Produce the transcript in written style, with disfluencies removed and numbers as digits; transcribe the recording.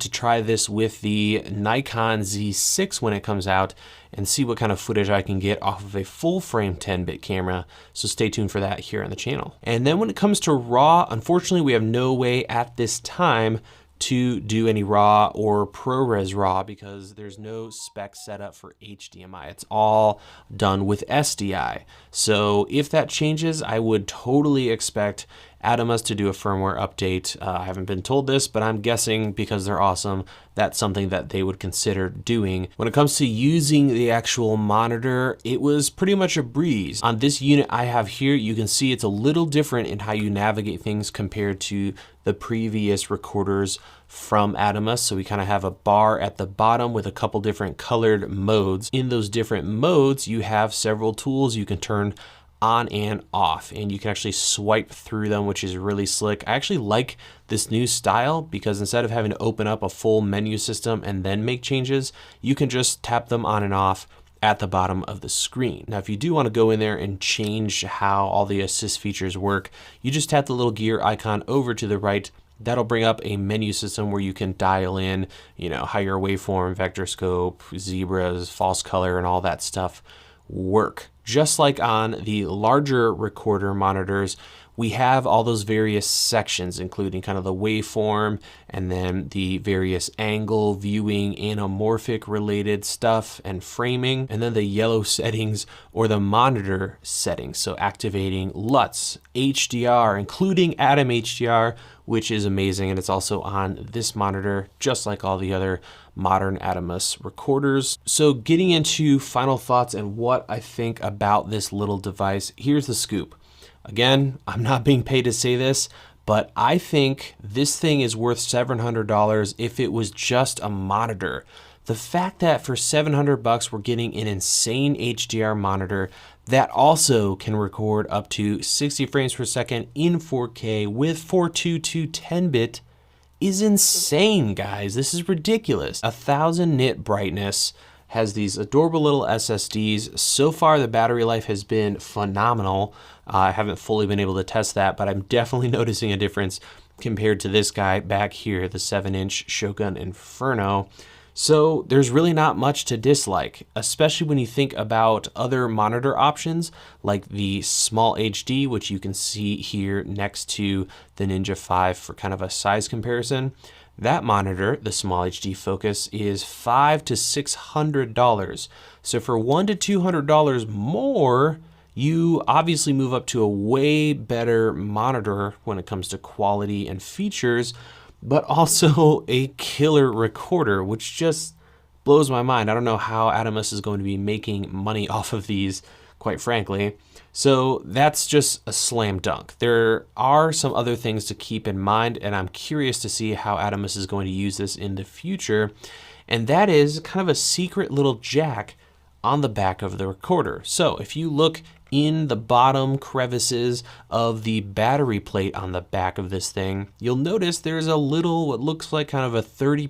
to try this with the Nikon Z6 when it comes out and see what kind of footage I can get off of a full frame 10-bit camera. So stay tuned for that here on the channel. And then when it comes to RAW, unfortunately we have no way at this time to do any RAW or ProRes RAW because there's no spec set up for HDMI. It's all done with SDI. So if that changes, I would totally expect Atomos to do a firmware update. I haven't been told this, but I'm guessing because they're awesome, that's something that they would consider doing. When it comes to using the actual monitor, it was pretty much a breeze. On this unit I have here, you can see it's a little different in how you navigate things compared to the previous recorders from Atomos. So we kind of have a bar at the bottom with a couple different colored modes. In those different modes, you have several tools you can turn on and off, and you can actually swipe through them, which is really slick. I actually like this new style because instead of having to open up a full menu system and then make changes, you can just tap them on and off at the bottom of the screen. Now, if you do want to go in there and change how all the assist features work, you just tap the little gear icon over to the right. That'll bring up a menu system where you can dial in, how your waveform, vector scope, zebras, false color, and all that stuff work. Just like on the larger recorder monitors, we have all those various sections, including kind of the waveform and then the various angle, viewing, anamorphic related stuff and framing, and then the yellow settings or the monitor settings. So activating LUTs, HDR, including Atom HDR, which is amazing. And it's also on this monitor, just like all the other modern Atomos recorders. So getting into final thoughts and what I think about this little device, here's the scoop. Again, I'm not being paid to say this, but I think this thing is worth $700 if it was just a monitor. The fact that for $700 we're getting an insane HDR monitor that also can record up to 60 frames per second in 4K with 422 10-bit is insane, guys. This is ridiculous. 1000 nit brightness, has these adorable little SSDs. So far, the battery life has been phenomenal. I haven't fully been able to test that, but I'm definitely noticing a difference compared to this guy back here, the 7-inch Shogun Inferno. So there's really not much to dislike, especially when you think about other monitor options like the Small HD, which you can see here next to the Ninja 5 for kind of a size comparison. That monitor, the Small HD Focus, is $500 to $600. So for $100 to $200 more, you obviously move up to a way better monitor when it comes to quality and features, but also a killer recorder, which just blows my mind. I don't know how Atomos is going to be making money off of these, quite frankly. So that's just a slam dunk. There are some other things to keep in mind, and I'm curious to see how Atomos is going to use this in the future. And that is kind of a secret little jack on the back of the recorder. So if you look in the bottom crevices of the battery plate on the back of this thing, you'll notice there's a little, what looks like kind of a 30-pin